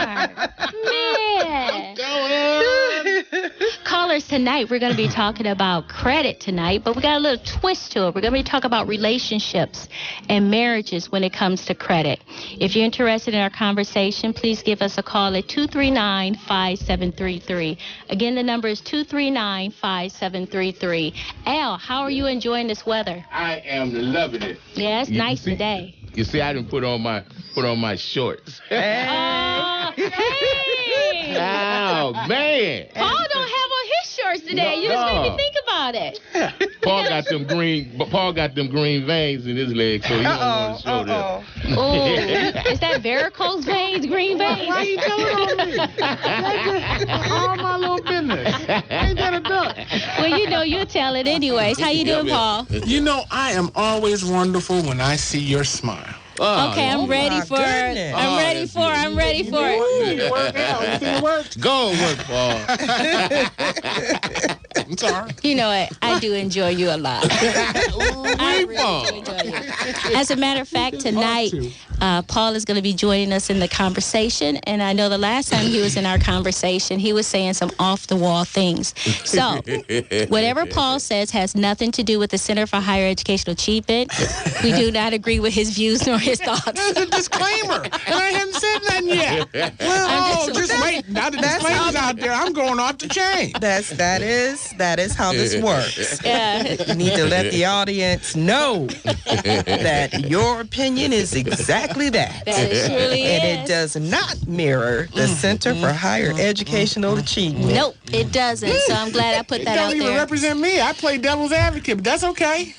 Man. Callers, tonight we're going to be talking about credit tonight, but we got a little twist to it. We're going to be talking about relationships and marriages when it comes to credit. If you're interested in our conversation, please give us a call at 239-5733. Again, the number is 239-5733. Al, how are you enjoying this weather? I am loving it. Yeah, it's nice today. You see, I didn't put on my shorts. Hey! Oh, man. Paul don't have on his shorts today. You just made me think about it. Paul got them green veins in his legs, so he don't want to show them. Oh, is that varicose veins, green veins? Why you telling on me? That's all my little business. Ain't that a duck? Well, you'll tell it anyways. How you doing, Paul? You know, I am always wonderful when I see your smile. Okay, I'm ready for it. I'm ready for it. Go work, Paul. I'm sorry. You know what? I do enjoy you a lot. I really do enjoy you. As a matter of fact, tonight, Paul is going to be joining us in the conversation. And I know the last time he was in our conversation, he was saying some off-the-wall things. So, whatever Paul says has nothing to do with the Center for Higher Educational Achievement. We do not agree with his views nor his thoughts. There's a disclaimer, and I haven't said nothing yet. Well, just wait. Now the disclaimer's out there. I'm going off the chain. That is how this works. Yeah. You need to let the audience know that your opinion is exactly that. That it surely and is. it does not mirror the Center for Higher Educational Achievement. Nope, it doesn't. So I'm glad I put that out It don't even there. represent me. I play devil's advocate, but that's okay.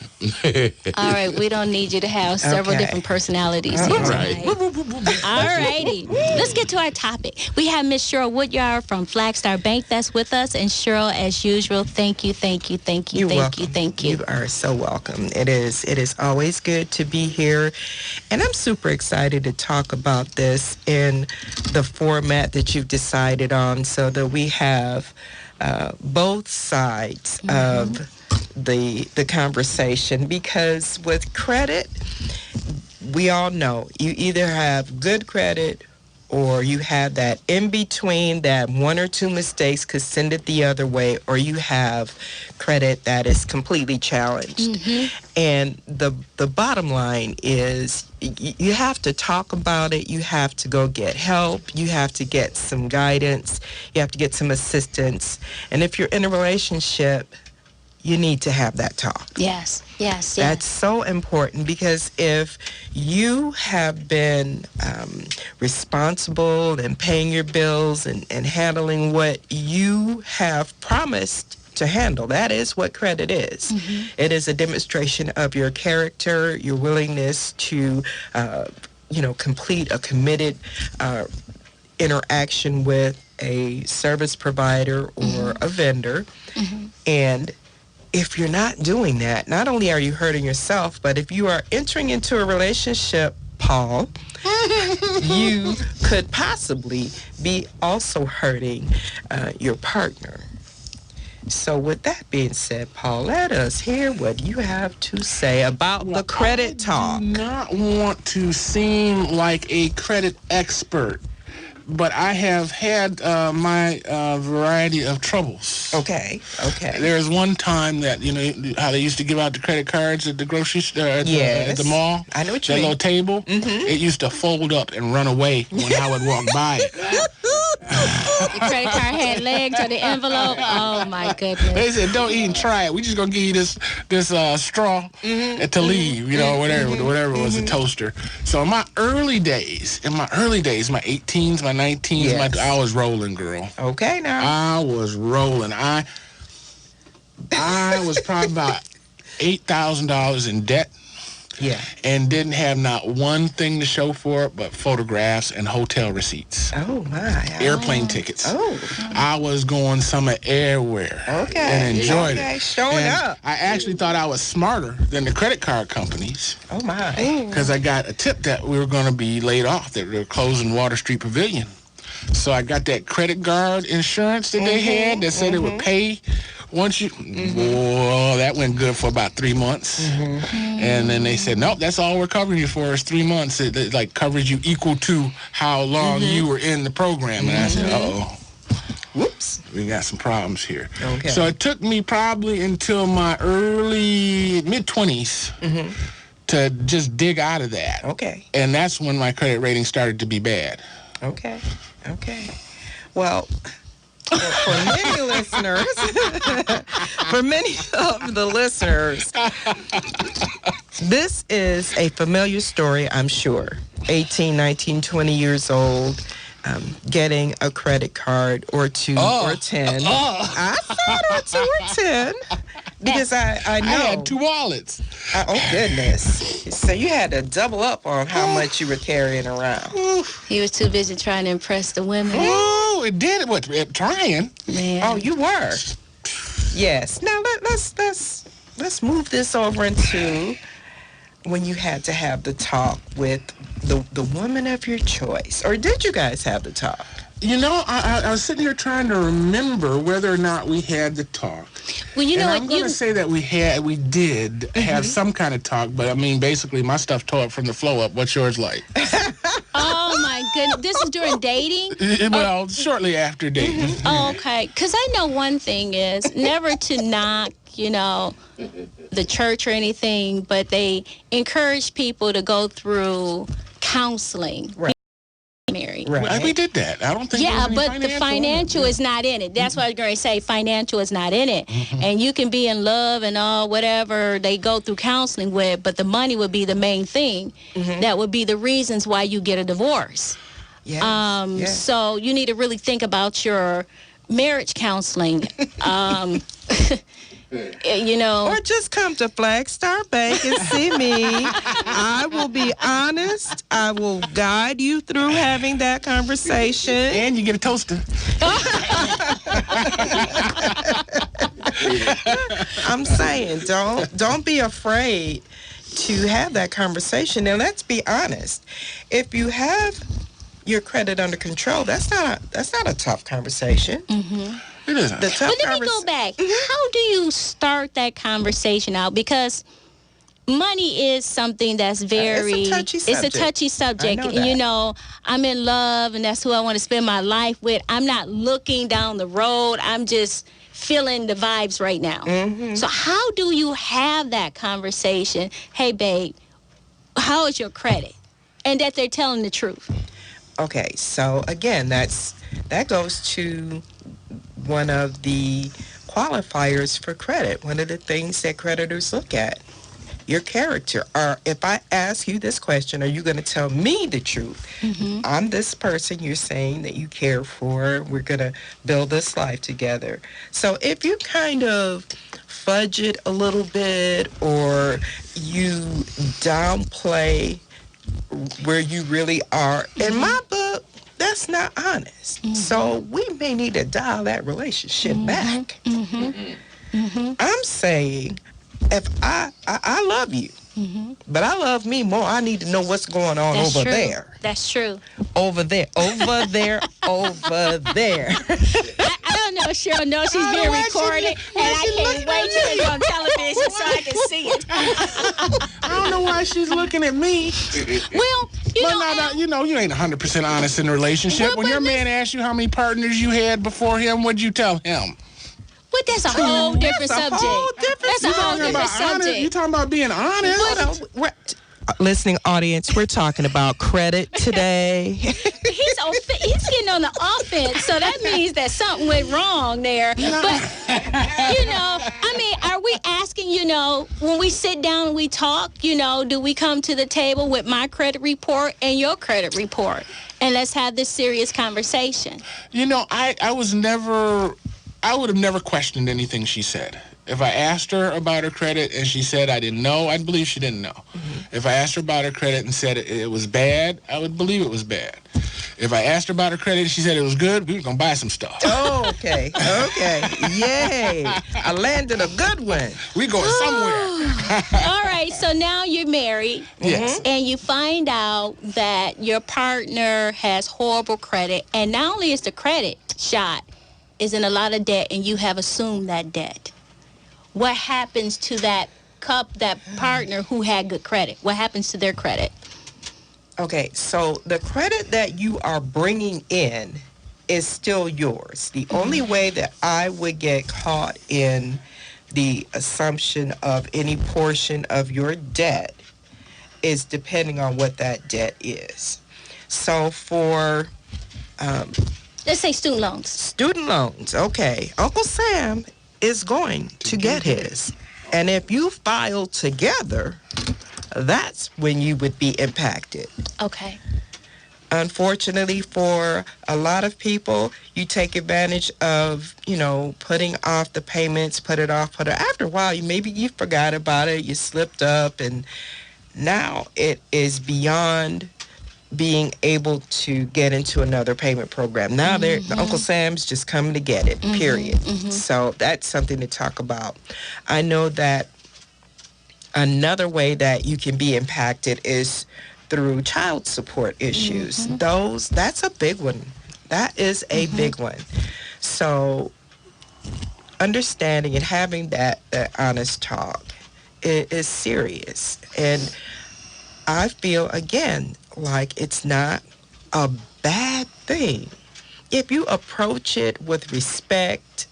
All right, we don't need you to have several different personalities here tonight. All righty. Let's get to our topic. We have Miss Cheryl Woodyard from Flagstar Bank that's with us. And Cheryl, as usual, thank you. You're welcome. You are so welcome. It is always good to be here. And I'm super excited to talk about this in the format that you've decided on so that we have both sides of the conversation, because with credit, we all know you either have good credit or you have that in between, that one or two mistakes could send it the other way, or you have credit that is completely challenged. And the bottom line is you have to talk about it. You have to go get help. You have to get some guidance. You have to get some assistance. And if you're in a relationship, you need to have that talk. Yes. That's so important, because if you have been responsible and paying your bills and handling what you have promised to handle, that is what credit is. It is a demonstration of your character, your willingness to, complete a committed interaction with a service provider or a vendor. And if you're not doing that, not only are you hurting yourself, but if you are entering into a relationship, Paul, you could possibly be also hurting your partner. So with that being said, Paul, let us hear what you have to say about the credit talk. I do not want to seem like a credit expert, but I have had my variety of troubles. Okay. There's one time that, how they used to give out the credit cards at the grocery store, at the mall? I know what you mean. That little table? It used to fold up and run away when I would walk by it. The credit card had legs or the envelope. Oh, my goodness. They said, don't even try it. We just going to give you this straw to leave, whatever was a toaster. So in my early days, my 18s, my 19s, I was rolling, girl. Okay, now. I was rolling. I was probably about $8,000 in debt. Yeah. And didn't have not one thing to show for it but photographs and hotel receipts. Oh, my. Airplane tickets. Oh. I was going summer everywhere. Okay. And enjoyed it. Showing up. I actually thought I was smarter than the credit card companies. Oh, my. Because I got a tip that we were going to be laid off, that they were closing Water Street Pavilion. So I got that credit guard insurance that they had that said it would pay once you, well, that went good for about 3 months. And then they said, nope, that's all we're covering you for is 3 months. It like covers you equal to how long you were in the program. And I said, uh-oh. Whoops, we got some problems here. Okay. So it took me probably until my mid-20s to just dig out of that. Okay. And that's when my credit rating started to be bad. Okay. Well, for many listeners, for many of the listeners, this is a familiar story, I'm sure. 18, 19, 20 years old, getting a credit card or 2 or 10. I said or 2 or 10 because I know. I had 2 wallets. Oh, goodness. So you had to double up on how much you were carrying around. He was too busy trying to impress the women. Oh, it did. What? Trying? Man. Oh, you were. Yes. Now let's move this over into when you had to have the talk with the woman of your choice, or did you guys have the talk? You know, I was sitting here trying to remember whether or not we had the talk. Well, you know and I'm going to say that we did have some kind of talk, but I mean, basically, my stuff tore up from the flow up. What's yours like? Oh my goodness, this is during dating? Well, shortly after dating. Oh, okay, because I know one thing is never to knock, the church or anything, but they encourage people to go through counseling. Right. Married. Right. We did that. I don't think Yeah, there was any but the financial is not in it. That's what I was going to say. Financial is not in it. And you can be in love and all whatever they go through counseling with, but the money would be the main thing. That would be the reasons why you get a divorce. Yes. Yes. So you need to really think about your marriage counseling. Or just come to Flagstar Bank and see me. I will be honest. I will guide you through having that conversation. And you get a toaster. I'm saying, don't be afraid to have that conversation. And let's be honest. If you have your credit under control, that's not a tough conversation. It isn't. But let me go back. How do you start that conversation out? Because money is something that's very... it's a touchy subject. It's a touchy subject. I know that. I'm in love, and that's who I want to spend my life with. I'm not looking down the road. I'm just feeling the vibes right now. So how do you have that conversation? Hey, babe, how is your credit? And that they're telling the truth. Okay, so again, that goes to one of the qualifiers for credit. One of the things that creditors look at, your character. Or if I ask you this question, are you going to tell me the truth? I'm this person you're saying that you care for. We're going to build this life together. So if you kind of fudge it a little bit, or you downplay where you really are, in my book, that's not honest. So we may need to dial that relationship back. I'm saying, if I love you, but I love me more, I need to know what's going on That's over true. there. That's true. Over there. Over there. I don't know, Cheryl. No, she's being recorded, and I can't wait till it's on television so I can see it. I don't know why she's looking at me. Well, you ain't 100% honest in a relationship. When your man asked you how many partners you had before him, what'd you tell him? But that's a whole different subject. That's a whole different subject. You talking about being honest? Listening audience, we're talking about credit today. He's getting on the offense, so that means that something went wrong there. But, are we asking, when we sit down and we talk, do we come to the table with my credit report and your credit report? And let's have this serious conversation. I would have never questioned anything she said. If I asked her about her credit and she said I didn't know, I'd believe she didn't know. If I asked her about her credit and said it was bad, I would believe it was bad. If I asked her about her credit and she said it was good, we were going to buy some stuff. Oh, okay. Yay. I landed a good one. We going somewhere. All right, so now you're married. Yes. And you find out that your partner has horrible credit. And not only is the credit shot, is in a lot of debt and you have assumed that debt, what happens to that partner who had good credit? What happens to their credit? Okay, so the credit that you are bringing in is still yours. The only way that I would get caught in the assumption of any portion of your debt is depending on what that debt is. So for let's say student loans. Student loans, okay. Uncle Sam is going to get his. And if you file together, that's when you would be impacted. Okay. Unfortunately, for a lot of people, you take advantage of, putting off the payments, after a while, maybe you forgot about it, you slipped up, and now it is beyond being able to get into another payment program. Now Uncle Sam's just coming to get it, period. So that's something to talk about. I know that another way that you can be impacted is through child support issues. That's a big one. That is a big one. So understanding and having that honest talk is serious. And I feel, again, like it's not a bad thing. If you approach it with respect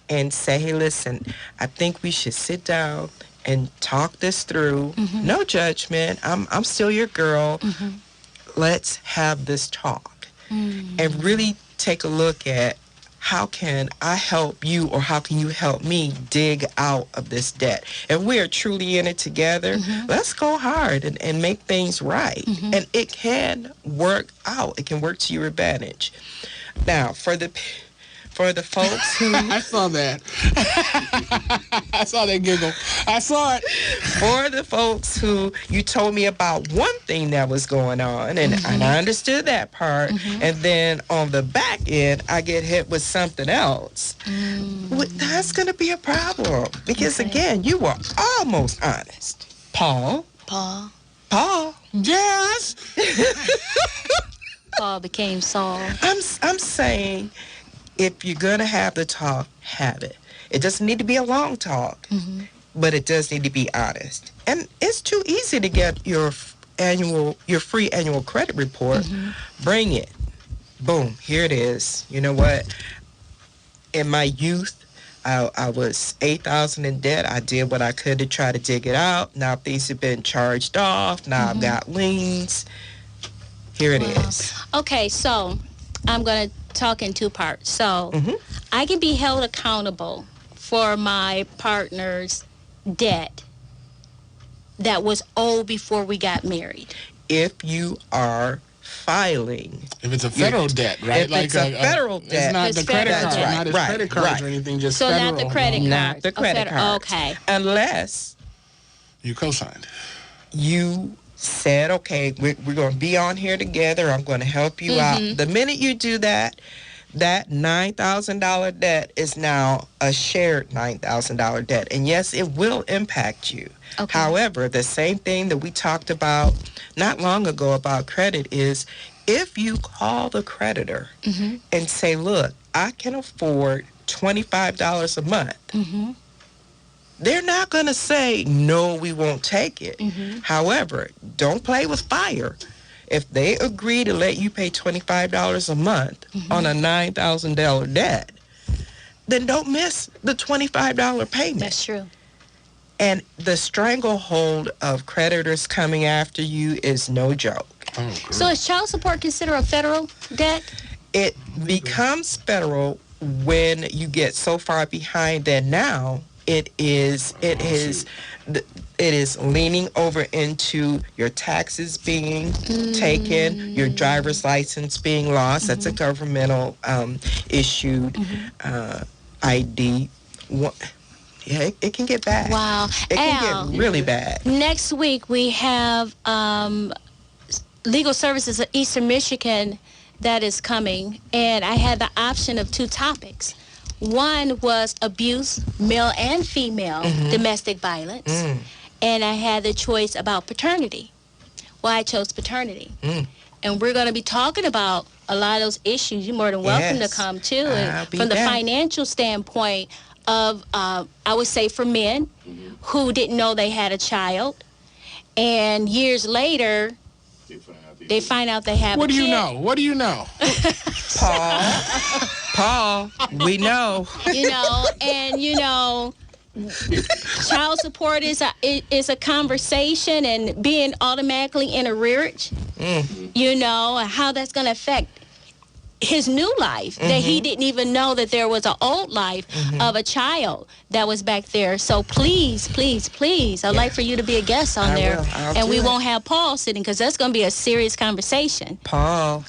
and say, hey, listen, I think we should sit down and talk this through. No judgment. I'm still your girl. Let's have this talk. And really take a look at how can I help you or how can you help me dig out of this debt? If we are truly in it together, let's go hard and make things right. And it can work out. It can work to your advantage. Now, for the folks who... I saw that. I saw that giggle. I saw it. For the folks who you told me about one thing that was going on, and I understood that part, and then on the back end, I get hit with something else. Well, that's going to be a problem. Because, again, you were almost honest. Paul. Yes. Paul became Saul. I'm saying... if you're going to have the talk, have it. It doesn't need to be a long talk, but it does need to be honest. And it's too easy to get your free annual credit report. Bring it. Boom, here it is. You know what? In my youth, I was $8,000 in debt. I did what I could to try to dig it out. Now things have been charged off. Now I've got liens. Here it is. Okay, so I'm going to talk in two parts. So I can be held accountable for my partner's debt that was owed before we got married. If you are filing. If it's a federal debt, right? If it's a federal debt. It's not It's the credit federal card, debt. not his credit cards or anything, just So federal. not the credit card. Not the credit card. Okay. Unless You co-signed. you said, okay, we're going to be on here together. I'm going to help you out. The minute you do that, that $9,000 debt is now a shared $9,000 debt. And yes, it will impact you. Okay. However, the same thing that we talked about not long ago about credit is if you call the creditor and say, look, I can afford $25 a month. They're not going to say, no, we won't take it. However, don't play with fire. If they agree to let you pay $25 a month on a $9,000 debt, then don't miss the $25 payment. That's true. And the stranglehold of creditors coming after you is no joke. Oh, So is child support considered a federal debt? It becomes federal when you get so far behind that now it is leaning over into your taxes being taken, your driver's license being lost. That's a governmental issued ID. Yeah, it can get bad. Wow. It can get really bad. Next week we have Legal Services of Eastern Michigan that is coming, and I had the option of two topics. One was abuse, male and female, domestic violence. And I had the choice about paternity. Well, I chose paternity. and we're going to be talking about a lot of those issues. You're more than welcome to come too. And from the financial standpoint of, I would say for men who didn't know they had a child, and years later, they find out they have a kid. What do you know? What do you know? Paul, we know. Child support is a conversation, and being automatically in arrearage, how that's going to affect his new life, that he didn't even know that there was an old life of a child that was back there. So please, I'd like for you to be a guest on there. And we won't have Paul sitting, because that's going to be a serious conversation. Paul.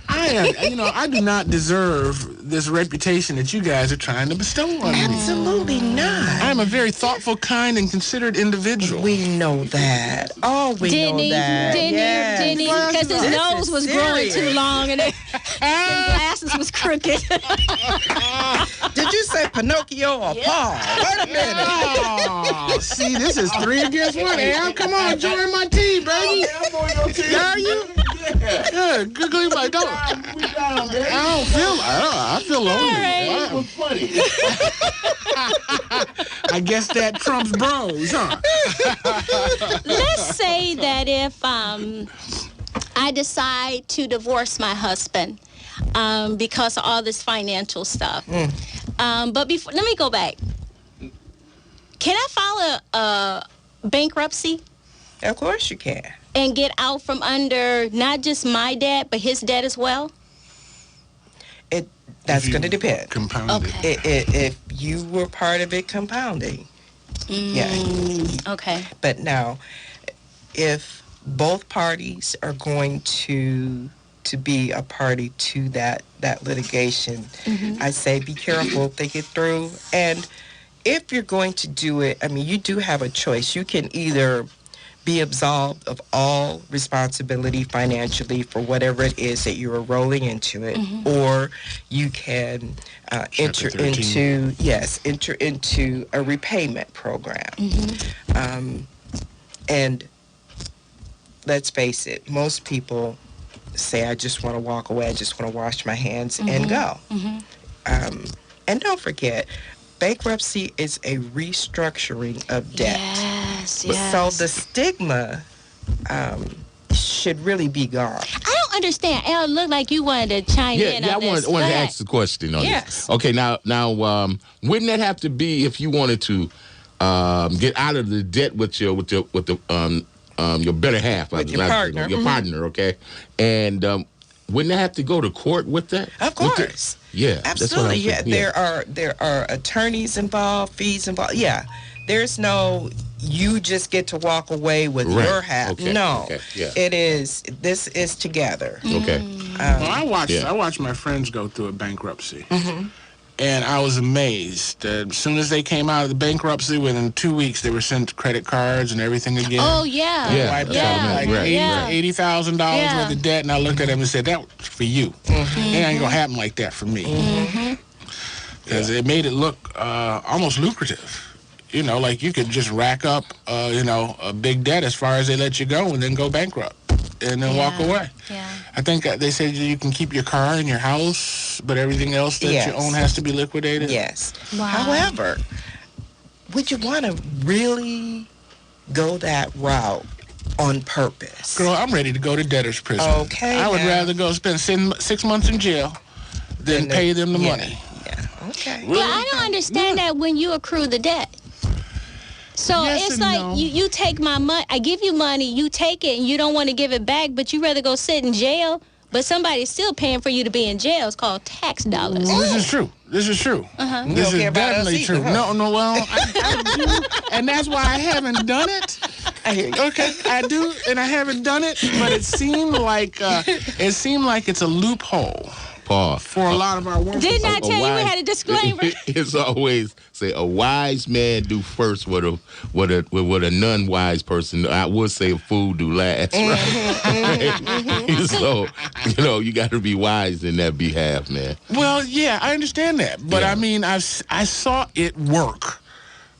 I do not deserve this reputation that you guys are trying to bestow on me. Absolutely not. I'm a very thoughtful, kind, and considered individual. We know that. Oh, we know that. Didn't he? Because his nose was growing too long and his glasses was crooked. Did you say Pinocchio or Paul? Wait a minute. Oh, see, this is 3 against 1. Al, come on, join my team, baby. Are you? Yeah, googly my dog. I feel lonely. Right. That was funny. I guess that trumps bros, huh? Let's say that if I decide to divorce my husband because of all this financial stuff. But before, let me go back. Can I file a bankruptcy? Of course you can. And get out from under not just my debt, but his debt as well? That's going to depend. Compounded. Okay. If you were part of it compounding. Yeah. Okay. But now, if both parties are going to be a party to that litigation, I say be careful, think it through. And if you're going to do it, I mean, you do have a choice. You can either be absolved of all responsibility financially for whatever it is that you are rolling into it, or you can enter into a repayment program. And let's face it, most people say, I just want to walk away, I just want to wash my hands and go. And don't forget, bankruptcy is a restructuring of debt. Yes. So the stigma should really be gone. I don't understand. Al, looked like you wanted to chime in on this. I wanted to ask the question on this. Okay, now, wouldn't that have to be if you wanted to get out of the debt with your better half, with your partner, your partner, okay? And wouldn't that have to go to court with that? Of course. Yeah, absolutely. Yeah, there are attorneys involved, fees involved. Yeah, there's no you just get to walk away with your half. Okay. No, okay. Yeah. This is together. Okay. I watched my friends go through a bankruptcy. And I was amazed. As soon as they came out of the bankruptcy, within 2 weeks, they were sent credit cards and everything again. Oh, yeah. Wiped out like $80,000 worth of debt. And I looked at them and said, that was for you. It ain't going to happen like that for me. Because it made it look almost lucrative. You know, like you could just rack up, a big debt as far as they let you go and then go bankrupt and then walk away. Yeah. I think they said you can keep your car and your house, but everything else that you own has to be liquidated. Yes. Wow. However, would you want to really go that route on purpose? Girl, I'm ready to go to debtor's prison. Okay. I would rather go spend 6 months in jail than pay them the money. Yeah. Okay. Well, I don't understand that when you accrue the debt. So it's like you take my money, I give you money, you take it, and you don't want to give it back, but you rather go sit in jail, but somebody's still paying for you to be in jail. It's called tax dollars. This is true. This is definitely true. Huh? No, well, I do, and that's why I haven't done it. I hear you. Okay, I do, and I haven't done it, but it seemed like it's a loophole. Paul, for a lot of our women. Didn't I tell you we had a disclaimer? It's always say a wise man do first what a non-wise person. I would say a fool do last. Right? So you got to be wise in that behalf, man. Well, yeah, I understand that, but I mean, I saw it work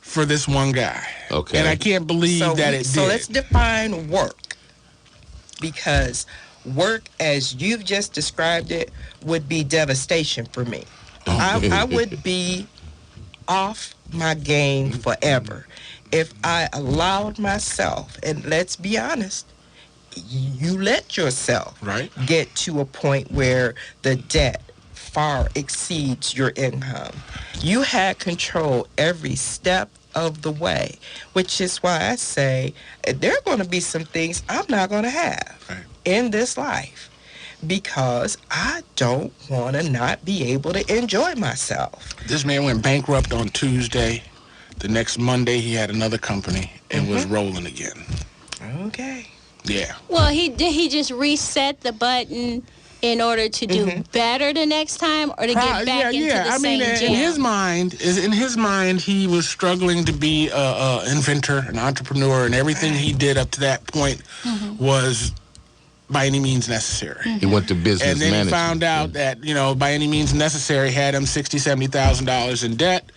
for this one guy. Okay, and I can't believe that it did. So let's define work, because work as you've just described it would be devastation for me. I would be off my game forever if I allowed myself, and let's be honest, you let yourself get to a point where the debt far exceeds your income. You had control every step of the way, which is why I say there are going to be some things I'm not going to have in this life because I don't want to not be able to enjoy myself. This man went bankrupt on Tuesday. The next Monday, he had another company and was rolling again. Okay. Yeah. Well, he just reset the button in order to do better the next time, or to get back into the same jam. In his mind, he was struggling to be an inventor, an entrepreneur, and everything he did up to that point was by any means necessary. He went to business and then management. He found out that, by any means necessary had him $60,000, $70,000 in debt,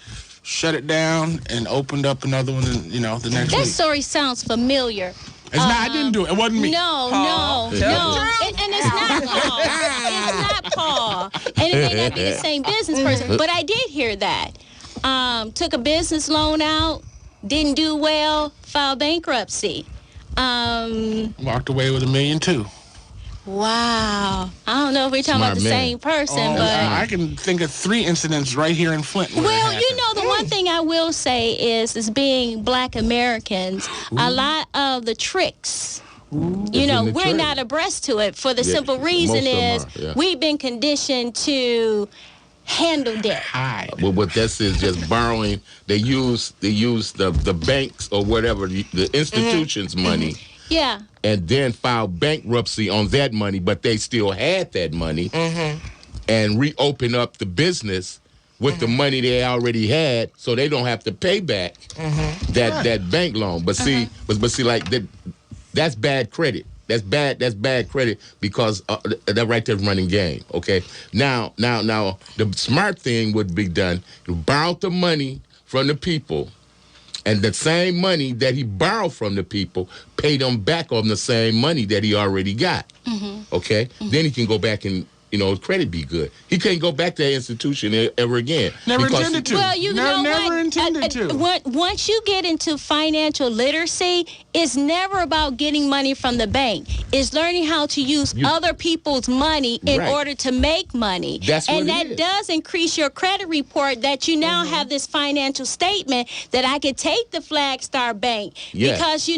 shut it down, and opened up another one, the next week. That story sounds familiar. It's not, I didn't do it. It wasn't me. No. And it's not Paul. It's not Paul. And it may not be the same business person, but I did hear that. Took a business loan out, didn't do well, filed bankruptcy. Walked away with $1.2 million. Wow. I don't know if we're talking about the same person, but I can think of 3 incidents right here in Flint. Well, the one thing I will say is being Black Americans, a lot of the tricks, we're not abreast to it for the simple reason is we've been conditioned to handle debt. Well, what this is just borrowing. They use the banks or whatever, the institution's money. Yeah. And then file bankruptcy on that money, but they still had that money, and reopen up the business with the money they already had, so they don't have to pay back that bank loan. But see, like that's bad credit. That's bad credit because that right there's running game. Okay. Now, the smart thing would be done: you borrow the money from the people. And the same money that he borrowed from the people, paid them back on the same money that he already got. Okay? Then he can go back and, his credit be good. He can't go back to that institution ever again. Never intended to. Well, never intended to. Once you get into financial literacy, it's never about getting money from the bank. It's learning how to use other people's money in order to make money. And that does increase your credit report that you now have this financial statement that I could take the Flagstar Bank. Because,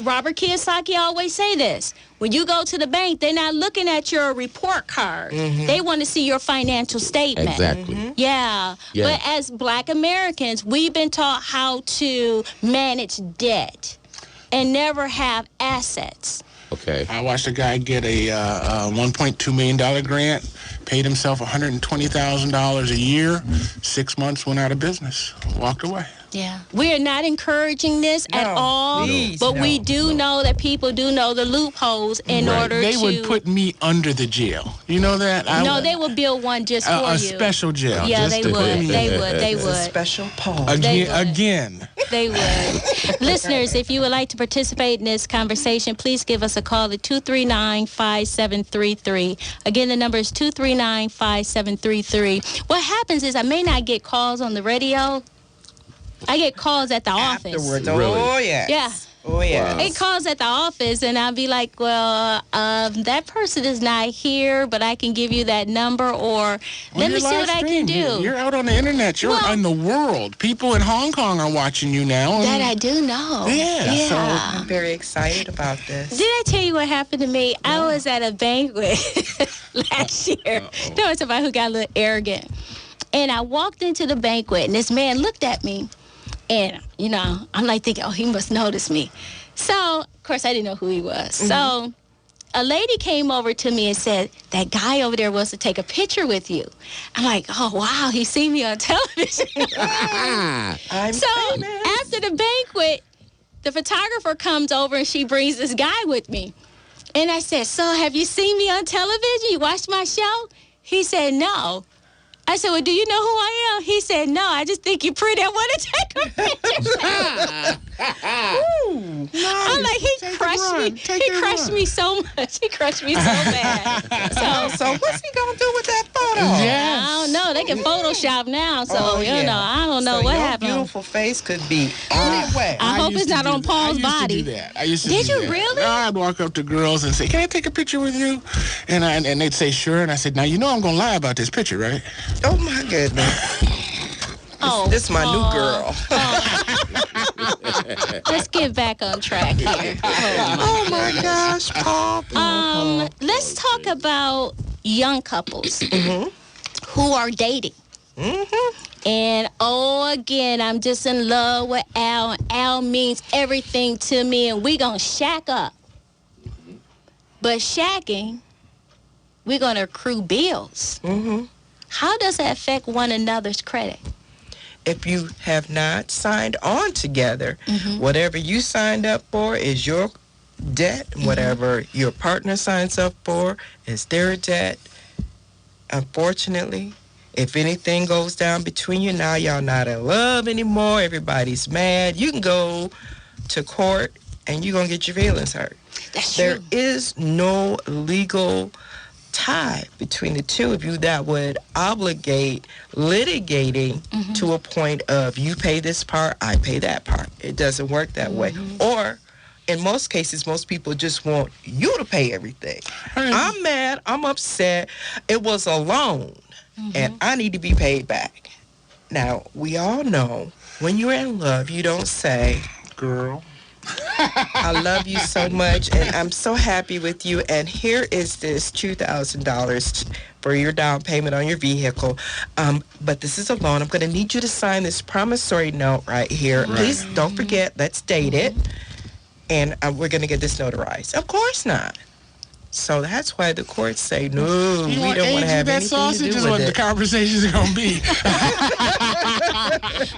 Robert Kiyosaki always say this. When you go to the bank, they're not looking at your report card. They want to see your financial statement. Exactly. Yeah. But as Black Americans, we've been taught how to manage debt and never have assets. Okay. I watched a guy get a $1.2 million grant, paid himself $120,000 a year, 6 months, went out of business, walked away. Yeah. We are not encouraging this at all, but we do know that people do know the loopholes in order They would put me under the jail. You know that? They would build one just for you. A special jail. Yeah, they would. They would. A special pause. Again. They would. Listeners, if you would like to participate in this conversation, please give us a call at 239-5733. Again, the number is 239-5733. What happens is I may not get calls on the radio. I get calls at the office. Afterwards. Really? Oh, yeah. Yeah. Oh, yeah. Wow. It calls at the office, and I'll be like, well, that person is not here, but I can give you that number, or let me see what I can do. You're out on the internet. You're in the world. People in Hong Kong are watching you now. That I do know. Yeah. So I'm very excited about this. Did I tell you what happened to me? I was at a banquet last year. There was somebody who got a little arrogant. And I walked into the banquet, and this man looked at me. And, I'm like thinking, he must notice me. So, of course, I didn't know who he was. So, a lady came over to me and said, that guy over there wants to take a picture with you. I'm like, oh, wow, he seen me on television. I'm famous. After the banquet, the photographer comes over and she brings this guy with me. And I said, so have you seen me on television? You watched my show? He said, no. I said, well, do you know who I am? He said, no, I just think you're pretty. I want to take a picture. Nice. I'm like, he crushed me Take he it crushed run. me so much. He crushed me so bad. So what's he gonna do with that photo? Yeah. I don't know. They can Photoshop now, so Oh, you yeah. know. I don't know So what your happened. beautiful face could be anywhere. I hope used it's to not do on that. Paul's I used body. To do that. I used to Did do you that. really? I'd walk up to girls and say, "Can I take a picture with you?" And they'd say, "Sure." And I said, "Now you know I'm gonna lie about this picture, right?" Oh my goodness. This is my new girl. Let's get back on track here. Oh my gosh, Paul. Let's talk about young couples who are dating. And again, I'm just in love with Al. And Al means everything to me, and we gonna shack up. But shacking, we're gonna accrue bills. How does that affect one another's credit? If you have not signed on together, whatever you signed up for is your debt. Whatever your partner signs up for is their debt. Unfortunately, if anything goes down between you, now y'all not in love anymore, everybody's mad, you can go to court and you're going to get your feelings hurt. That's There true. is no legal tie between the two of you that would obligate litigating to a point of you pay this part, I pay that part. It doesn't work that way. Or in most cases, most people just want you to pay everything. I'm mad, I'm upset, it was a loan and I need to be paid back. Now, we all know when you're in love, you don't say, Girl. I love you so much, and I'm so happy with you, and here is this $2,000 for your down payment on your vehicle, but this is a loan. I'm going to need you to sign this promissory note right here. Right. Please don't forget, let's date it, and we're going to get this notarized. Of course not. So that's why the courts say, no, we don't want to have that anything sausage to do is with what the it. conversations are going to be.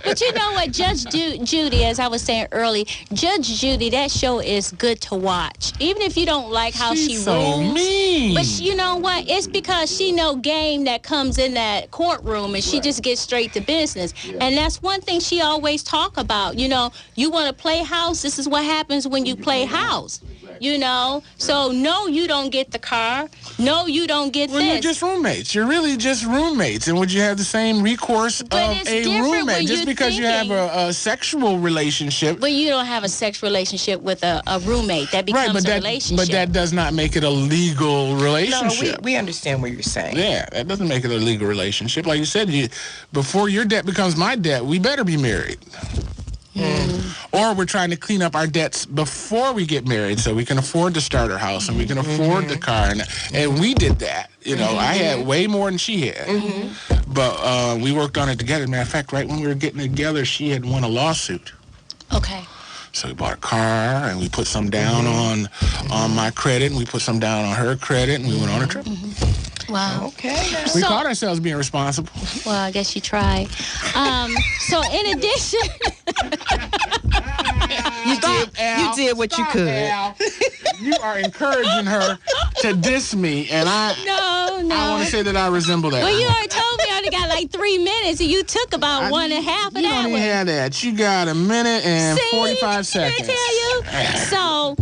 But you know what, Judge Judy, as I was saying earlier, Judge Judy, that show is good to watch. Even if you don't like how she She's so rules. mean. But you know what? It's because she know game that comes in that courtroom, and she just gets straight to business. And that's one thing she always talk about. You know, you want to play house, this is what happens when you play house. You know? So, no, you don't get the car. No, you don't get Well, this. you're just roommates. You're really just roommates. And would you have the same recourse But of it's a different when roommate? Just you're because you have a sexual relationship. But you don't have a sex relationship with a roommate. That becomes Right, a relationship. but that does not make it a legal No, relationship. we understand what you're saying. Yeah, that doesn't make it a legal relationship. Like you said, before your debt becomes my debt, we better be married. Or we're trying to clean up our debts before we get married so we can afford to start our house and we can afford the car. And we did that. You know, I had way more than she had. But we worked on it together. Matter of fact, right when we were getting together, she had won a lawsuit. Okay. So we bought a car and we put some down on my credit and we put some down on her credit and we went on a trip. Wow. Okay. Now. We So- caught ourselves being responsible. Well, I guess you tried. So in addition, You did what you could. Al. You are encouraging her to diss me, and I no. want to say that I resemble that. Well, you already told me I only got like 3 minutes, and you took about 1.5 of You that don't even one. have that. You got 1 minute and See? 45 seconds. Did I tell you? So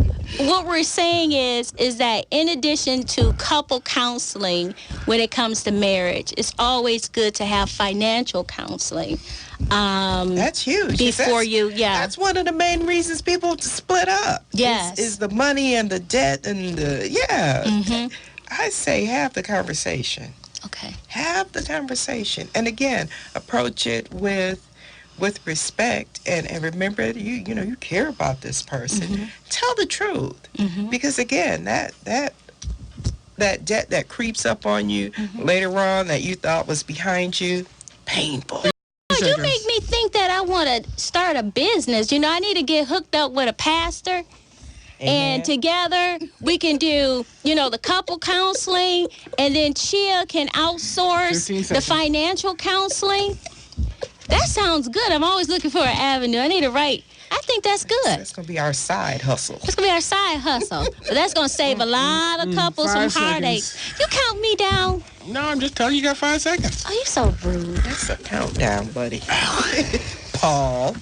what we're saying is that in addition to couple counseling, when it comes to marriage, it's always good to have financial counseling. That's huge. Before you, yeah. That's one of the main reasons people split up. Yes. Is the money and the debt and I say have the conversation. Okay. Have the conversation. And again, approach it with respect and remember you care about this person. Tell the truth. Because again, that debt that creeps up on you later on that you thought was behind you, painful. You make me think that I want to start a business. You know, I need to get hooked up with a pastor. And together we can do, the couple counseling, and then CHEA can outsource 15 the seconds. financial counseling. That sounds good. I'm always looking for an avenue. I need to write. I think that's good. That's going to be our side hustle. That's going to be our side hustle. But that's going to save a lot of couples some 5 heartache. seconds. You count me down. No, I'm just telling you, you got 5 seconds. Oh, you so rude. That's a countdown, buddy. Paul.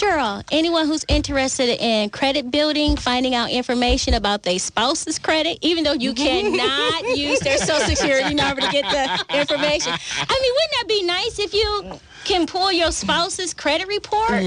Cheryl, anyone who's interested in credit building, finding out information about their spouse's credit, even though you cannot use their Social Security number to get the information. I mean, wouldn't that be nice if you can pull your spouse's credit report?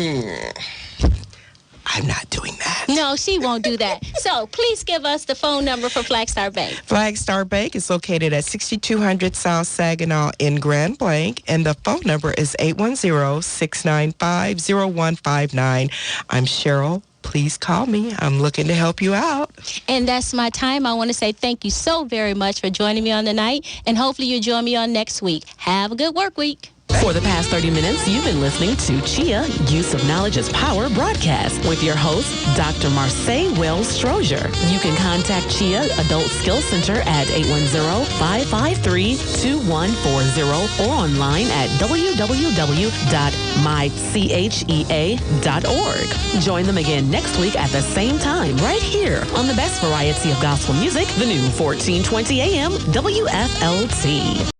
I'm not doing that. No, she won't do that. So please give us the phone number for Flagstar Bank. Flagstar Bank is located at 6200 South Saginaw in Grand Blanc, and the phone number is 810-695-0159. I'm Cheryl. Please call me. I'm looking to help you out. And that's my time. I want to say thank you so very much for joining me on the night, and hopefully you'll join me on next week. Have a good work week. For the past 30 minutes, you've been listening to CHEA Use of Knowledge is Power broadcast with your host, Dr. Marseille Wells-Strozier. You can contact CHEA Adult Skills Center at 810-553-2140 or online at www.mychea.org. Join them again next week at the same time, right here on the best variety of gospel music, the new 1420 AM WFLT.